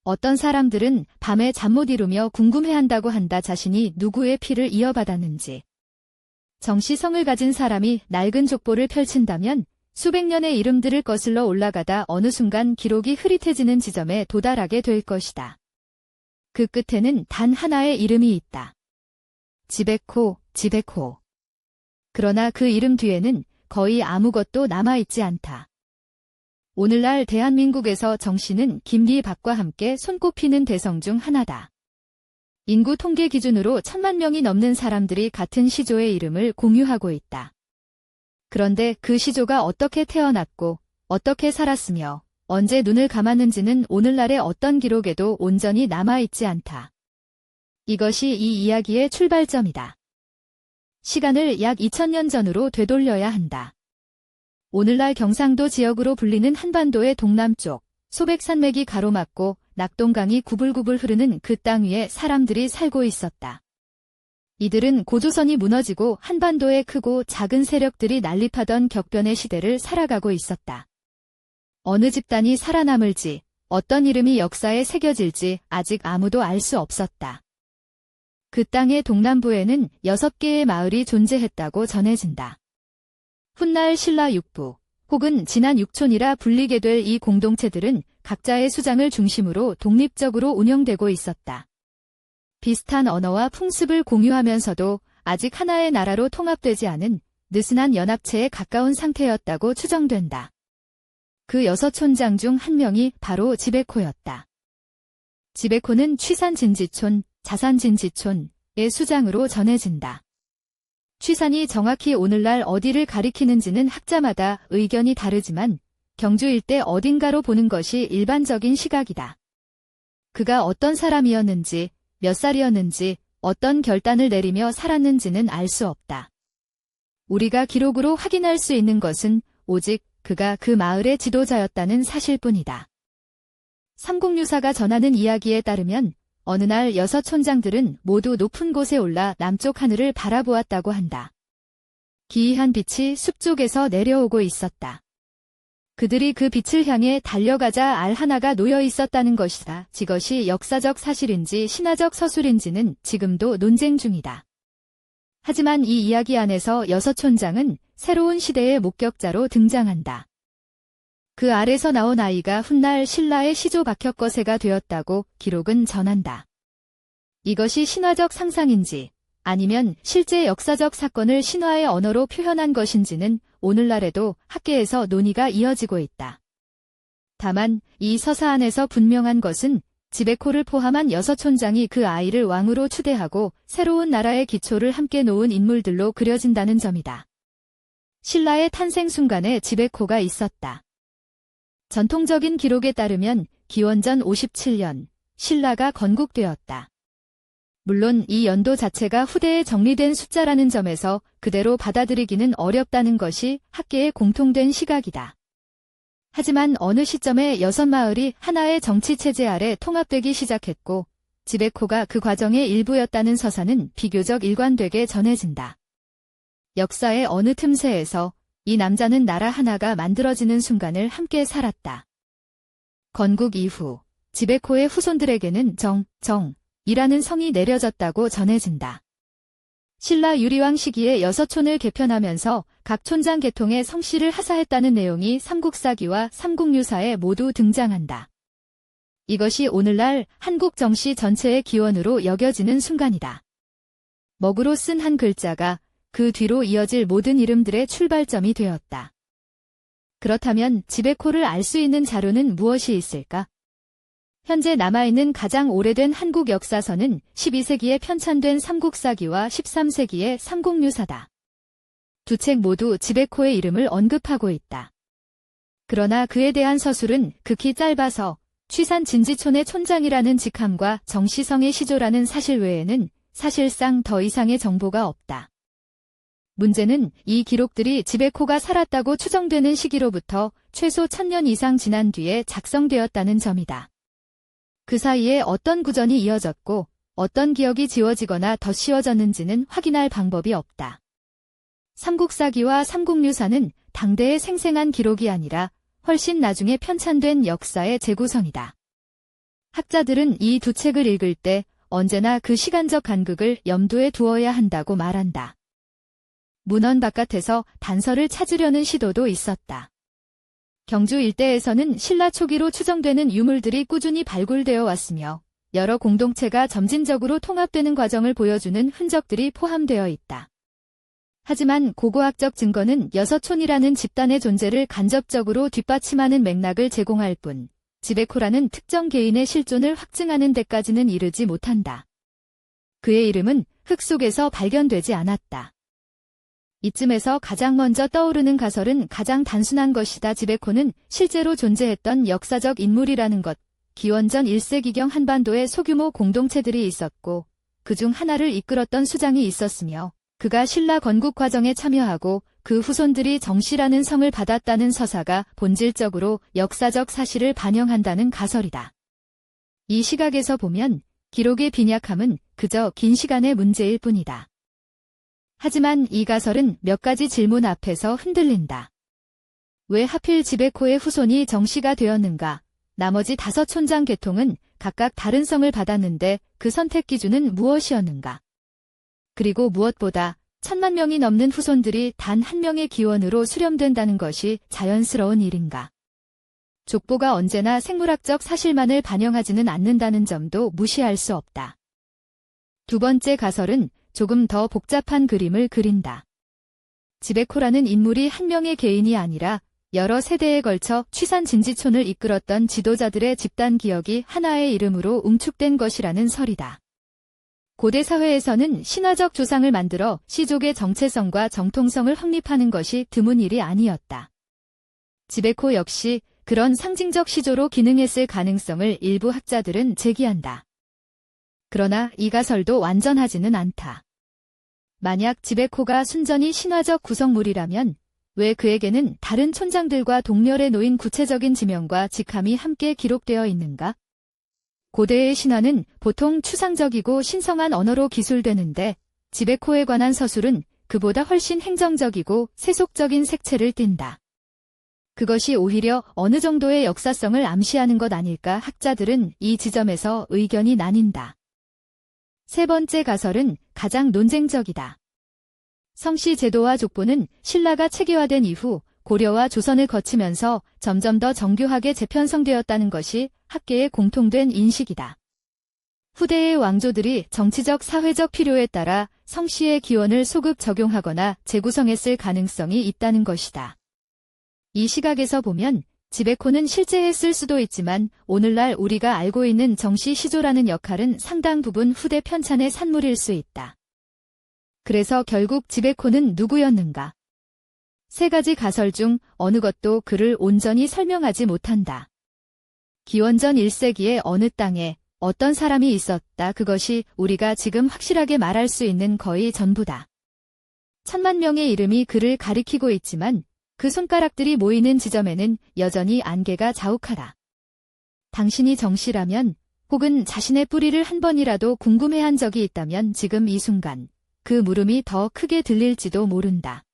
어떤 사람들은 밤에 잠 못 이루며 궁금해한다고 한다. 자신이 누구의 피를 이어받았는지. 정씨 성을 가진 사람이 낡은 족보를 펼친다면 수백 년의 이름들을 거슬러 올라가다 어느 순간 기록이 흐릿해지는 지점에 도달하게 될 것이다. 그 끝에는 단 하나의 이름이 있다. 지베코, 지베코. 그러나 그 이름 뒤에는 거의 아무것도 남아있지 않다. 오늘날 대한민국에서 정씨는 김기박과 함께 손꼽히는 대성 중 하나다. 인구 통계 기준으로 1000만 명이 넘는 사람들이 같은 시조의 이름을 공유하고 있다. 그런데 그 시조가 어떻게 태어났고 어떻게 살았으며 언제 눈을 감았는지는 오늘날의 어떤 기록에도 온전히 남아있지 않다. 이것이 이 이야기의 출발점이다. 시간을 약 2000년 전으로 되돌려야 한다. 오늘날 경상도 지역으로 불리는 한반도의 동남쪽, 소백산맥이 가로막고 낙동강이 구불구불 흐르는 그 땅 위에 사람들이 살고 있었다. 이들은 고조선이 무너지고 한반도의 크고 작은 세력들이 난립하던 격변의 시대를 살아가고 있었다. 어느 집단이 살아남을지, 어떤 이름이 역사에 새겨질지 아직 아무도 알 수 없었다. 그 땅의 동남부에는 6개의 마을이 존재했다고 전해진다. 훗날 신라 육부, 혹은 진안 육촌이라 불리게 될 이 공동체들은 각자의 수장을 중심으로 독립적으로 운영되고 있었다. 비슷한 언어와 풍습을 공유하면서도 아직 하나의 나라로 통합되지 않은 느슨한 연합체에 가까운 상태였다고 추정된다. 그 6촌장 중 한 명이 바로 지베코였다. 지베코는 취산진지촌, 자산진지촌의 수장으로 전해진다. 취산이 정확히 오늘날 어디를 가리키는지는 학자마다 의견이 다르지만 경주 일대 어딘가로 보는 것이 일반적인 시각이다. 그가 어떤 사람이었는지, 몇 살이었는지, 어떤 결단을 내리며 살았는지는 알 수 없다. 우리가 기록으로 확인할 수 있는 것은 오직 그가 그 마을의 지도자였다는 사실뿐이다. 삼국유사가 전하는 이야기에 따르면 어느 날 6촌장들은 모두 높은 곳에 올라 남쪽 하늘을 바라보았다고 한다. 기이한 빛이 숲 쪽에서 내려오고 있었다. 그들이 그 빛을 향해 달려가자 알 하나가 놓여 있었다는 것이다. 이것이 역사적 사실인지 신화적 서술인지는 지금도 논쟁 중이다. 하지만 이 이야기 안에서 6촌장은 새로운 시대의 목격자로 등장한다. 그 알에서 나온 아이가 훗날 신라의 시조 박혁거세가 되었다고 기록은 전한다. 이것이 신화적 상상인지 아니면 실제 역사적 사건을 신화의 언어로 표현한 것인지는 오늘날에도 학계에서 논의가 이어지고 있다. 다만 이 서사 안에서 분명한 것은 지베코를 포함한 6촌장이 그 아이를 왕으로 추대하고 새로운 나라의 기초를 함께 놓은 인물들로 그려진다는 점이다. 신라의 탄생 순간에 지베코가 있었다. 전통적인 기록에 따르면 기원전 57년 신라가 건국되었다. 물론 이 연도 자체가 후대에 정리된 숫자라는 점에서 그대로 받아들이기는 어렵다는 것이 학계의 공통된 시각이다. 하지만 어느 시점에 6마을이 하나의 정치체제 아래 통합되기 시작했고 지베코가 그 과정의 일부였다는 서사는 비교적 일관되게 전해진다. 역사의 어느 틈새에서 이 남자는 나라 하나가 만들어지는 순간을 함께 살았다. 건국 이후 지베코의 후손들에게는 정이라는 성이 내려졌다고 전해진다. 신라 유리왕 시기에 6촌을 개편하면서 각 촌장 계통의 성씨를 하사했다는 내용이 삼국사기와 삼국유사에 모두 등장한다. 이것이 오늘날 한국 정씨 전체의 기원으로 여겨지는 순간이다. 먹으로 쓴 한 글자가 그 뒤로 이어질 모든 이름들의 출발점이 되었다. 그렇다면 지베코를 알 수 있는 자료는 무엇이 있을까? 현재 남아있는 가장 오래된 한국 역사서는 12세기에 편찬된 삼국사기와 13세기의 삼국유사다. 두 책 모두 지베코의 이름을 언급하고 있다. 그러나 그에 대한 서술은 극히 짧아서 취산 진지촌의 촌장이라는 직함과 정씨성의 시조라는 사실 외에는 사실상 더 이상의 정보가 없다. 문제는 이 기록들이 지베코가 살았다고 추정되는 시기로부터 최소 1000년 이상 지난 뒤에 작성되었다는 점이다. 그 사이에 어떤 구전이 이어졌고 어떤 기억이 지워지거나 덧씌워졌는지는 확인할 방법이 없다. 삼국사기와 삼국유사는 당대의 생생한 기록이 아니라 훨씬 나중에 편찬된 역사의 재구성이다. 학자들은 이 두 책을 읽을 때 언제나 그 시간적 간극을 염두에 두어야 한다고 말한다. 문헌 바깥에서 단서를 찾으려는 시도도 있었다. 경주 일대에서는 신라 초기로 추정되는 유물들이 꾸준히 발굴되어 왔으며 여러 공동체가 점진적으로 통합되는 과정을 보여주는 흔적들이 포함되어 있다. 하지만 고고학적 증거는 여서촌이라는 집단의 존재를 간접적으로 뒷받침하는 맥락을 제공할 뿐 지베코라는 특정 개인의 실존을 확증하는 데까지는 이르지 못한다. 그의 이름은 흙 속에서 발견되지 않았다. 이쯤에서 가장 먼저 떠오르는 가설은 가장 단순한 것이다. 지베코는 실제로 존재했던 역사적 인물이라는 것. 기원전 1세기경 한반도에 소규모 공동체들이 있었고 그중 하나를 이끌었던 수장이 있었으며 그가 신라 건국 과정에 참여하고 그 후손들이 정씨라는 성을 받았다는 서사가 본질적으로 역사적 사실을 반영한다는 가설이다. 이 시각에서 보면 기록의 빈약함은 그저 긴 시간의 문제일 뿐이다. 하지만 이 가설은 몇 가지 질문 앞에서 흔들린다. 왜 하필 지베코의 후손이 정씨가 되었는가? 나머지 5촌장 계통은 각각 다른 성을 받았는데 그 선택 기준은 무엇이었는가? 그리고 무엇보다 1000만 명이 넘는 후손들이 단 한 명의 기원으로 수렴된다는 것이 자연스러운 일인가? 족보가 언제나 생물학적 사실만을 반영하지는 않는다는 점도 무시할 수 없다. 두 번째 가설은 조금 더 복잡한 그림을 그린다. 지베코라는 인물이 한 명의 개인이 아니라 여러 세대에 걸쳐 취산진지촌을 이끌었던 지도자들의 집단 기억이 하나의 이름으로 웅축된 것이라는 설이다. 고대 사회에서는 신화적 조상을 만들어 시족의 정체성과 정통성을 확립하는 것이 드문 일이 아니었다. 지베코 역시 그런 상징적 시조로 기능했을 가능성을 일부 학자들은 제기한다. 그러나 이 가설도 완전하지는 않다. 만약 지베코가 순전히 신화적 구성물이라면 왜 그에게는 다른 촌장들과 동렬에 놓인 구체적인 지명과 직함이 함께 기록되어 있는가? 고대의 신화는 보통 추상적이고 신성한 언어로 기술되는데 지베코에 관한 서술은 그보다 훨씬 행정적이고 세속적인 색채를 띈다. 그것이 오히려 어느 정도의 역사성을 암시하는 것 아닐까? 학자들은 이 지점에서 의견이 나뉜다. 세 번째 가설은 가장 논쟁적이다. 성씨 제도와 족보는 신라가 체계화된 이후 고려와 조선을 거치면서 점점 더 정교하게 재편성되었다는 것이 학계의 공통된 인식이다. 후대의 왕조들이 정치적 사회적 필요에 따라 성씨의 기원을 소급 적용하거나 재구성했을 가능성이 있다는 것이다. 이 시각에서 보면 지베코는 실제했을 수도 있지만 오늘날 우리가 알고 있는 정씨 시조라는 역할은 상당 부분 후대 편찬의 산물일 수 있다. 그래서 결국 지베코는 누구였는가? 세 가지 가설 중 어느 것도 그를 온전히 설명하지 못한다. 기원전 1세기에 어느 땅에 어떤 사람이 있었다. 그것이 우리가 지금 확실하게 말할 수 있는 거의 전부다. 1000만 명의 이름이 그를 가리키고 있지만 그 손가락들이 모이는 지점에는 여전히 안개가 자욱하다. 당신이 정씨라면 혹은 자신의 뿌리를 한 번이라도 궁금해한 적이 있다면 지금 이 순간 그 물음이 더 크게 들릴지도 모른다.